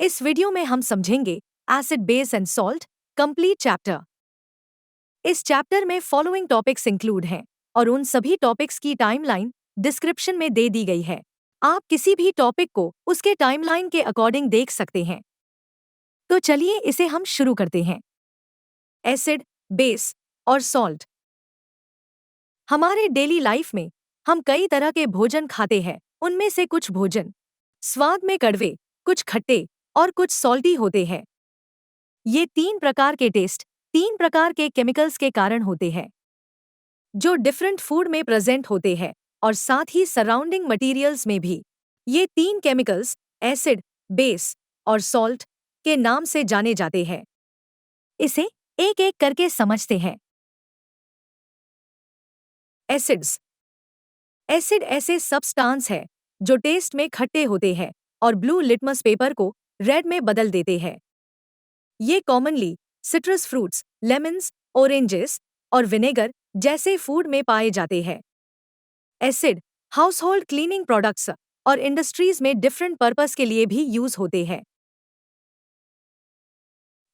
इस वीडियो में हम समझेंगे acid base and salt complete chapter. इस चैप्टर में फॉलोइंग टॉपिक्स इंक्लूड हैं और उन सभी टॉपिक्स की टाइमलाइन डिस्क्रिप्शन में दे दी गई है। आप किसी भी टॉपिक को उसके टाइमलाइन के अकॉर्डिंग देख सकते हैं। तो चलिए इसे हम शुरू करते हैं। एसिड, बेस और सॉल्ट। हमारे डेली लाइफ में हम कई तरह के भोजन खाते हैं। उनमें से कुछ भोजन स्वाद में कड़वे, कुछ खट्टे और कुछ सॉल्टी होते हैं। ये तीन प्रकार के टेस्ट तीन प्रकार के केमिकल्स के कारण होते हैं जो डिफरेंट फूड में प्रेजेंट होते हैं और साथ ही सराउंडिंग मटेरियल्स में भी। ये तीन केमिकल्स एसिड, बेस और सॉल्ट के नाम से जाने जाते हैं। इसे एक एक करके समझते हैं। एसिड्स। एसिड ऐसे सब्सटेंस है जो टेस्ट में खट्टे होते हैं और ब्लू लिटमस पेपर को रेड में बदल देते हैं। ये commonly citrus fruits, lemons, oranges और विनेगर जैसे फूड में पाए जाते हैं। एसिड हाउसहोल्ड क्लीनिंग प्रोडक्ट्स और इंडस्ट्रीज में डिफरेंट पर्पस के लिए भी यूज होते हैं।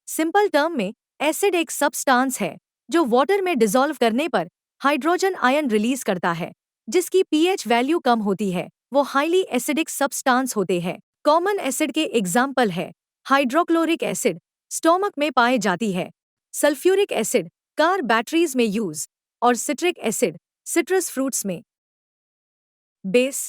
सिंपल टर्म में एसिड एक सब्सटेंस है जो वाटर में डिसॉल्व करने पर हाइड्रोजन आयन रिलीज करता है जिसकी पीएच वैल्यू कम होती है। वो हाईली एसिडिक सब्सटेंस होते हैं। कॉमन एसिड के एग्जाम्पल है हाइड्रोक्लोरिक एसिड स्टोमक में पाए जाती है, सल्फ्यूरिक एसिड कार बैटरीज में यूज और सिट्रिक एसिड सिट्रस फ्रूट्स में। बेस।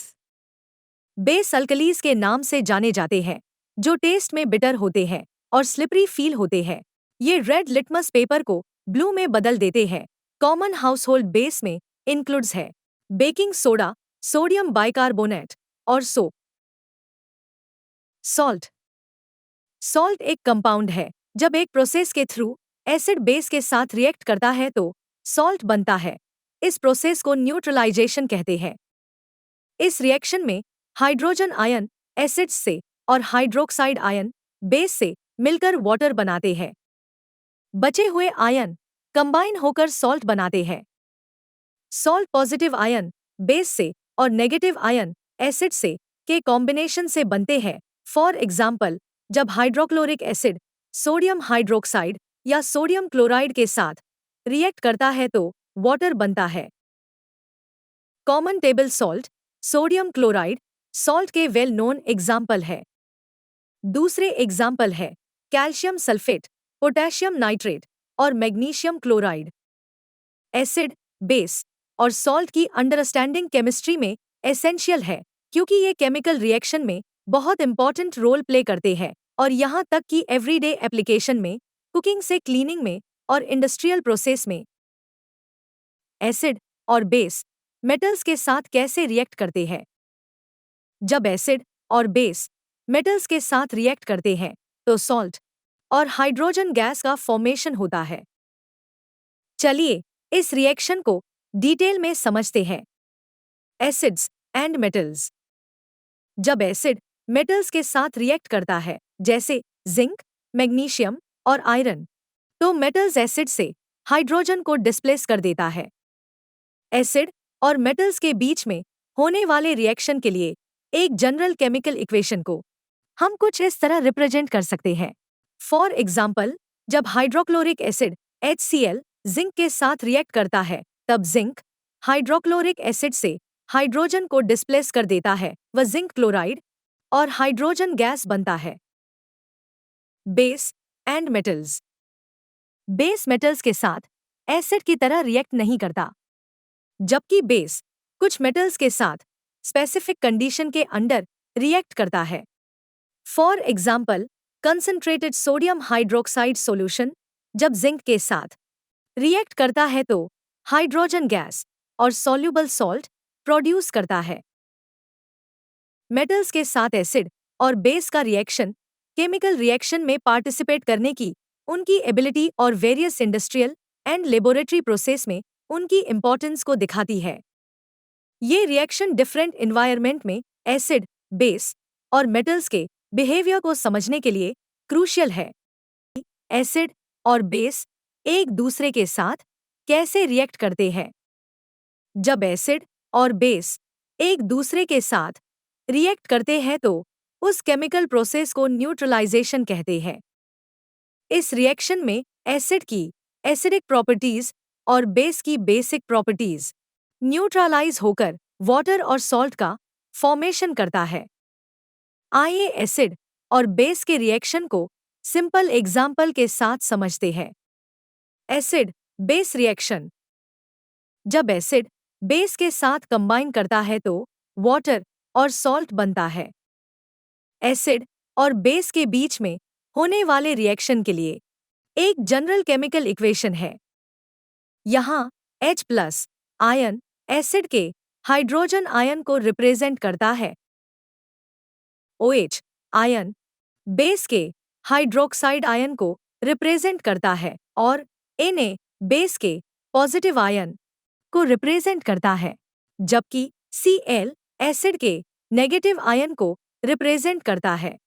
बेस अल्कलीज के नाम से जाने जाते हैं जो टेस्ट में बिटर होते हैं और स्लिपरी फील होते हैं। ये रेड लिटमस पेपर को ब्लू में बदल देते हैं। कॉमन हाउसहोल्ड बेस में इंक्लूड्स है बेकिंग सोडा, सोडियम बाइकार्बोनेट और सोप। सॉल्ट। सॉल्ट एक कंपाउंड है। जब एक प्रोसेस के थ्रू एसिड बेस के साथ रिएक्ट करता है तो सॉल्ट बनता है। इस प्रोसेस को न्यूट्रलाइजेशन कहते हैं। इस रिएक्शन में हाइड्रोजन आयन एसिड्स से और हाइड्रोक्साइड आयन बेस से मिलकर वाटर बनाते हैं। बचे हुए आयन कंबाइन होकर सॉल्ट बनाते हैं। सॉल्ट पॉजिटिव आयन बेस से और नेगेटिव आयन एसिड से के कॉम्बिनेशन से बनते हैं। फॉर एग्जाम्पल, जब हाइड्रोक्लोरिक एसिड सोडियम हाइड्रोक्साइड या सोडियम क्लोराइड के साथ रिएक्ट करता है तो वाटर बनता है। Common table salt sodium chloride salt के वेल नोन एग्जाम्पल है। दूसरे एग्जाम्पल है कैल्शियम सल्फेट, पोटेशियम नाइट्रेट और मैग्नीशियम क्लोराइड। एसिड, बेस और सॉल्ट की अंडरस्टैंडिंग केमिस्ट्री में एसेंशियल है क्योंकि ये केमिकल रिएक्शन में बहुत इंपॉर्टेंट रोल प्ले करते हैं और यहाँ तक कि एवरीडे एप्लीकेशन में, कुकिंग से क्लीनिंग में और इंडस्ट्रियल प्रोसेस में। एसिड और बेस मेटल्स के साथ कैसे रिएक्ट करते हैं? जब एसिड और बेस मेटल्स के साथ रिएक्ट करते हैं तो सॉल्ट और हाइड्रोजन गैस का फॉर्मेशन होता है। चलिए इस रिएक्शन को डिटेल में समझते हैं। Acids and metals. जब एसिड मेटल्स के साथ रिएक्ट करता है जैसे जिंक, मैग्नीशियम और आयरन, तो मेटल्स एसिड से हाइड्रोजन को डिस्प्लेस कर देता है। एसिड और मेटल्स के बीच में होने वाले रिएक्शन के लिए एक जनरल केमिकल इक्वेशन को हम कुछ इस तरह रिप्रेजेंट कर सकते हैं। फॉर एग्जाम्पल, जब हाइड्रोक्लोरिक एसिड HCl जिंक के साथ रिएक्ट करता है तब जिंक हाइड्रोक्लोरिक एसिड से हाइड्रोजन को डिस्प्लेस कर देता है व जिंक क्लोराइड और हाइड्रोजन गैस बनता है। Base and metals. Base metals के साथ एसिड की तरह रिएक्ट नहीं करता, जबकि बेस कुछ मेटल्स के साथ स्पेसिफिक कंडीशन के अंडर रिएक्ट करता है। For example, concentrated sodium hydroxide solution जब जिंक के साथ रिएक्ट करता है तो हाइड्रोजन गैस और सॉल्युबल सॉल्ट प्रोड्यूस करता है। मेटल्स के साथ एसिड और बेस का रिएक्शन केमिकल रिएक्शन में पार्टिसिपेट करने की उनकी एबिलिटी और various industrial and laboratory process में उनकी इंपॉर्टेंस को दिखाती है। ये रिएक्शन डिफरेंट एनवायरनमेंट में एसिड, बेस और मेटल्स के बिहेवियर को समझने के लिए क्रूशियल है। एसिड और बेस एक दूसरे के साथ कैसे रिएक्ट करते हैं? जब एसिड और बेस एक दूसरे के साथ रिएक्ट करते हैं तो उस केमिकल प्रोसेस को न्यूट्रलाइजेशन कहते हैं। इस रिएक्शन में एसिड की एसिडिक प्रॉपर्टीज और बेस की बेसिक प्रॉपर्टीज न्यूट्रलाइज होकर वाटर और सॉल्ट का फॉर्मेशन करता है। आइए एसिड और बेस के रिएक्शन को सिंपल एग्जाम्पल के साथ समझते हैं। Acid base reaction. जब एसिड बेस के साथ कंबाइन करता है तो वाटर और सॉल्ट बनता है। एसिड और बेस के बीच में होने वाले रिएक्शन के लिए एक जनरल केमिकल इक्वेशन है। यहाँ H प्लस आयन एसिड के हाइड्रोजन आयन को रिप्रेजेंट करता है। OH आयन बेस के हाइड्रोक्साइड आयन को रिप्रेजेंट करता है और Na बेस के पॉजिटिव आयन को रिप्रेजेंट करता है, जबकि Cl एसिड के नेगेटिव आयन को रिप्रेजेंट करता है।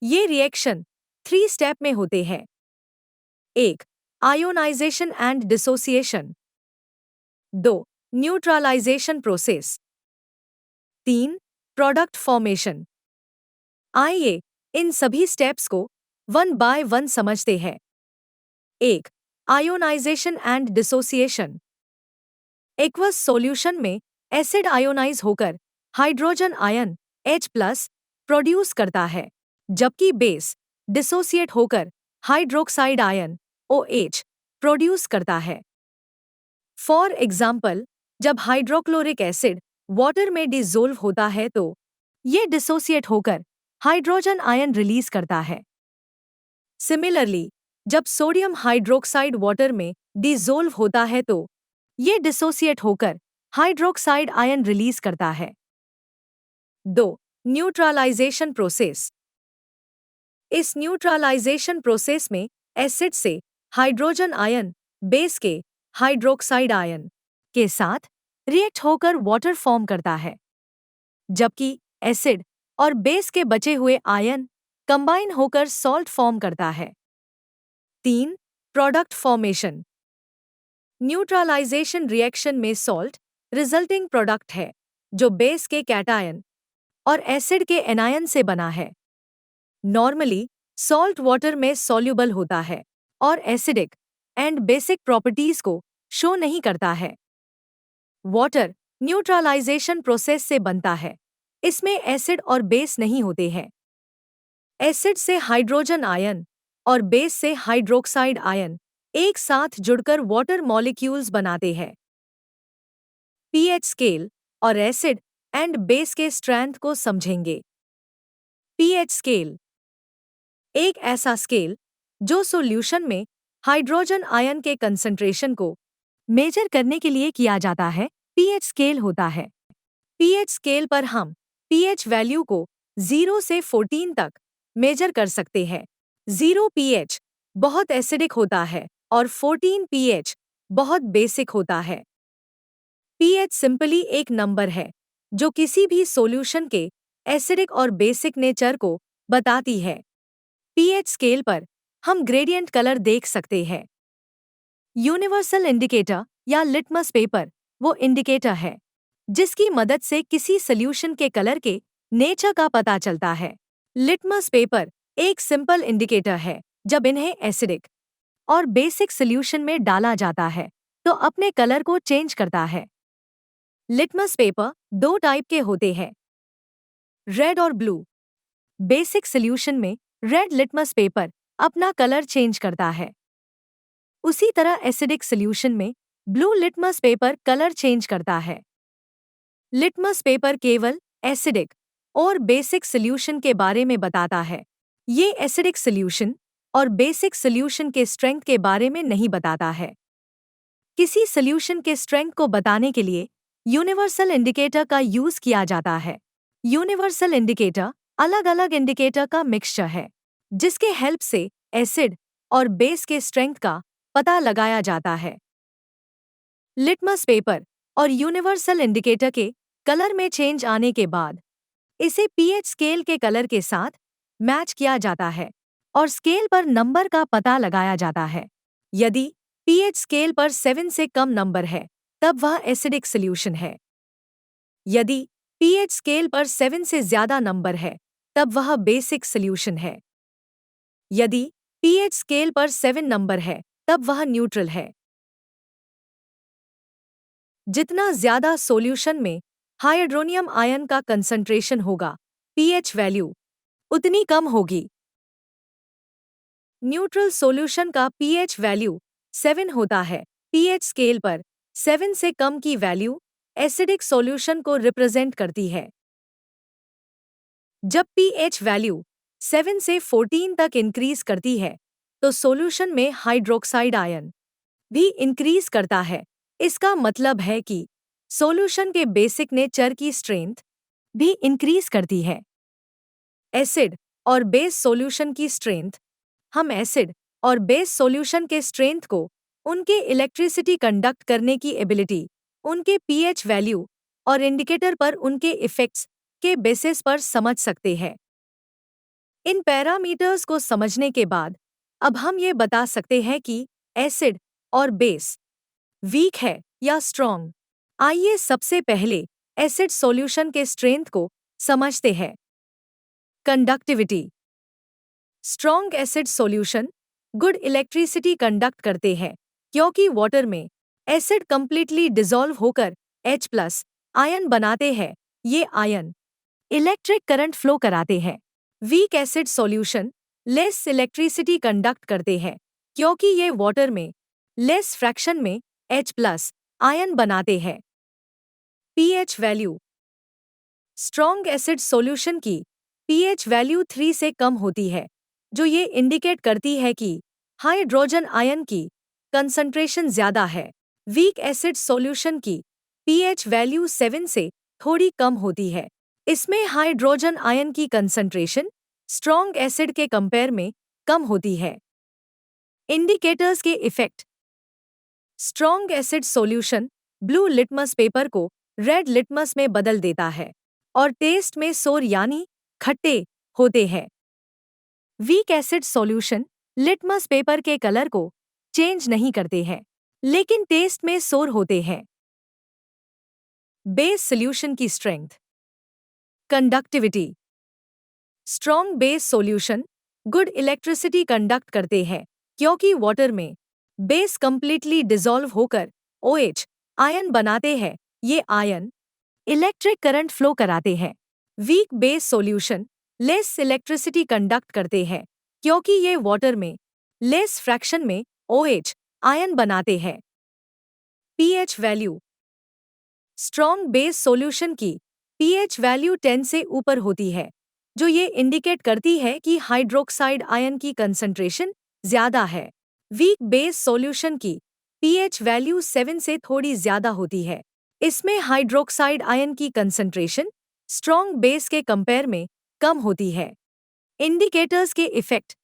ये रिएक्शन 3 स्टेप में होते हैं। 1. Ionisation and dissociation. 2. Neutralisation process. 3. Product formation. आइए इन सभी स्टेप्स को वन बाय वन समझते हैं। 1. Ionisation and dissociation. Aqueous solution में एसिड आयोनाइज होकर hydrogen ion H plus produce करता है, जबकि बेस डिसोसिएट होकर हाइड्रोक्साइड आयन OH प्रोड्यूस करता है। फॉर एग्जाम्पल, जब हाइड्रोक्लोरिक एसिड वाटर में डिसोल्व होता है तो ये डिसोसिएट होकर हाइड्रोजन आयन रिलीज करता है। सिमिलरली, जब सोडियम हाइड्रोक्साइड वाटर में डिसोल्व होता है तो ये डिसोसिएट होकर हाइड्रोक्साइड आयन रिलीज करता है। 2. Neutralisation process. इस न्यूट्रलाइजेशन प्रोसेस में एसिड से हाइड्रोजन आयन बेस के हाइड्रोक्साइड आयन के साथ रिएक्ट होकर वाटर फॉर्म करता है, जबकि एसिड और बेस के बचे हुए आयन कंबाइन होकर सॉल्ट फॉर्म करता है। 3. Product formation. न्यूट्रलाइजेशन रिएक्शन में सॉल्ट रिजल्टिंग प्रोडक्ट है, जो बेस के कैटायन और एसिड के एनायन से बना है। नॉर्मली सॉल्ट वाटर में सॉल्युबल होता है और एसिडिक एंड बेसिक प्रॉपर्टीज को शो नहीं करता है। वाटर न्यूट्रलाइजेशन प्रोसेस से बनता है। इसमें एसिड और बेस नहीं होते हैं। एसिड से हाइड्रोजन आयन और बेस से हाइड्रोक्साइड आयन एक साथ जुड़कर वाटर मॉलिक्यूल्स बनाते हैं। पीएच स्केल और एसिड एंड बेस के स्ट्रेंथ को समझेंगे। पीएच स्केल एक ऐसा स्केल जो सॉल्यूशन में हाइड्रोजन आयन के कंसंट्रेशन को मेजर करने के लिए किया जाता है, पीएच स्केल होता है। पीएच स्केल पर हम पीएच वैल्यू को 0 से 14 तक मेजर कर सकते हैं। 0 पीएच बहुत एसिडिक होता है और 14 पीएच बहुत बेसिक होता है। पीएच सिंपली एक नंबर है जो किसी भी सॉल्यूशन के एसिडिक और बेसिक नेचर को बताती है। पीएच स्केल पर हम ग्रेडियंट कलर देख सकते हैं। यूनिवर्सल इंडिकेटर या लिटमस पेपर वो इंडिकेटर है जिसकी मदद से किसी सॉल्यूशन के कलर के नेचर का पता चलता है। लिटमस पेपर एक सिंपल इंडिकेटर है। जब इन्हें एसिडिक और बेसिक सॉल्यूशन में डाला जाता है तो अपने कलर को चेंज करता है। लिटमस पेपर 2 टाइप के होते हैं, रेड और ब्लू। बेसिक सॉल्यूशन में रेड लिटमस पेपर अपना कलर चेंज करता है। उसी तरह एसिडिक सॉल्यूशन में blue litmus paper colour change करता है। लिटमस पेपर केवल एसिडिक और बेसिक सॉल्यूशन के बारे में बताता है। ये एसिडिक सॉल्यूशन और बेसिक सॉल्यूशन के स्ट्रेंथ के बारे में नहीं बताता है। किसी सॉल्यूशन के स्ट्रेंथ को बताने के लिए यूनिवर्सल इंडिकेटर का यूज किया जाता है। यूनिवर्सल इंडिकेटर अलग अलग इंडिकेटर का मिक्सचर है जिसके हेल्प से एसिड और बेस के स्ट्रेंथ का पता लगाया जाता है। लिटमस पेपर और यूनिवर्सल इंडिकेटर के कलर में चेंज आने के बाद इसे पीएच स्केल के कलर के साथ मैच किया जाता है और स्केल पर नंबर का पता लगाया जाता है। यदि पीएच स्केल पर 7 से कम नंबर है तब वह एसिडिक सॉल्यूशन है। यदि पीएच स्केल पर 7 से ज्यादा नंबर है तब वह बेसिक सॉल्यूशन है। यदि पीएच स्केल पर 7 नंबर है, तब वह न्यूट्रल है। जितना ज्यादा सॉल्यूशन में हाइड्रोनियम आयन का कंसंट्रेशन होगा, पीएच वैल्यू उतनी कम होगी। न्यूट्रल सॉल्यूशन का पीएच वैल्यू 7 होता है। पीएच स्केल पर 7 से कम की वैल्यू एसिडिक सॉल्यूशन को रिप्रेजेंट करती है। जब पीएच वैल्यू 7 से 14 तक इंक्रीज करती है, तो सॉल्यूशन में हाइड्रोक्साइड आयन भी इंक्रीज करता है। इसका मतलब है कि सॉल्यूशन के बेसिक नेचर की स्ट्रेंथ भी इंक्रीज करती है। एसिड और बेस सॉल्यूशन की स्ट्रेंथ। हम एसिड और बेस सॉल्यूशन के स्ट्रेंथ को उनके इलेक्ट्रिसिटी कंडक्ट करने की एबिलिटी, उनके पीएच वैल्यू और इंडिकेटर पर उनके इफेक्ट्स के बेसिस पर समझ सकते हैं। इन पैरामीटर्स को समझने के बाद अब हम ये बता सकते हैं कि एसिड और बेस वीक है या स्ट्रॉन्ग। आइए सबसे पहले एसिड सॉल्यूशन के स्ट्रेंथ को समझते हैं। Conductivity. Strong acid solution good electricity conduct करते हैं, क्योंकि वाटर में एसिड कंप्लीटली डिसॉल्व होकर H+ आयन बनाते हैं। ये आयन इलेक्ट्रिक करंट फ्लो कराते हैं। Weak acid solution less electricity conduct करते हैं, क्योंकि ये वाटर में लेस फ्रैक्शन में H+ आयन बनाते हैं। PH value. Strong acid solution की पीएच वैल्यू 3 से कम होती है, जो ये इंडिकेट करती है कि हाइड्रोजन आयन की कंसंट्रेशन ज्यादा है। वीक एसिड सॉल्यूशन की पीएच वैल्यू 7 से थोड़ी कम होती है। इसमें हाइड्रोजन आयन की कंसंट्रेशन स्ट्रॉन्ग एसिड के कंपेयर में कम होती है। इंडिकेटर्स के effect. Strong acid solution blue litmus paper को रेड लिटमस में बदल देता है और टेस्ट में सोर यानी खट्टे होते हैं। Weak acid solution litmus paper के कलर को चेंज नहीं करते हैं, लेकिन टेस्ट में सोर होते हैं। बेस सॉल्यूशन की strength. Conductivity. Strong base solution good electricity conduct करते हैं, क्योंकि वाटर में बेस कंप्लीटली डिसॉल्व होकर OH आयन बनाते हैं। ये आयन इलेक्ट्रिक करंट फ्लो कराते हैं। Weak base solution less electricity conduct करते हैं, क्योंकि ये वाटर में लेस फ्रैक्शन में OH आयन बनाते हैं। PH value. Strong base solution की पीएच वैल्यू 10 से ऊपर होती है, जो ये इंडिकेट करती है कि हाइड्रोक्साइड आयन की कंसंट्रेशन ज्यादा है। वीक बेस सॉल्यूशन की पीएच वैल्यू 7 से थोड़ी ज्यादा होती है। इसमें हाइड्रोक्साइड आयन की कंसंट्रेशन स्ट्रॉन्ग बेस के कंपेयर में कम होती है। इंडिकेटर्स के effect.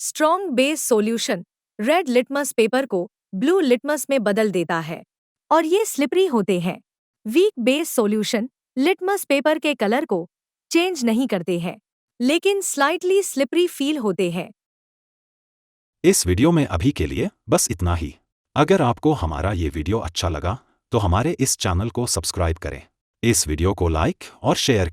Strong base solution red litmus paper को ब्लू लिटमस में बदल देता है और ये स्लिपरी होते हैं। Weak base solution litmus paper के कलर को चेंज नहीं करते हैं, लेकिन स्लाइटली स्लिपरी फील होते हैं। इस वीडियो में अभी के लिए बस इतना ही। अगर आपको हमारा ये वीडियो अच्छा लगा तो हमारे इस चैनल को सब्सक्राइब करें, इस वीडियो को लाइक और शेयर करें।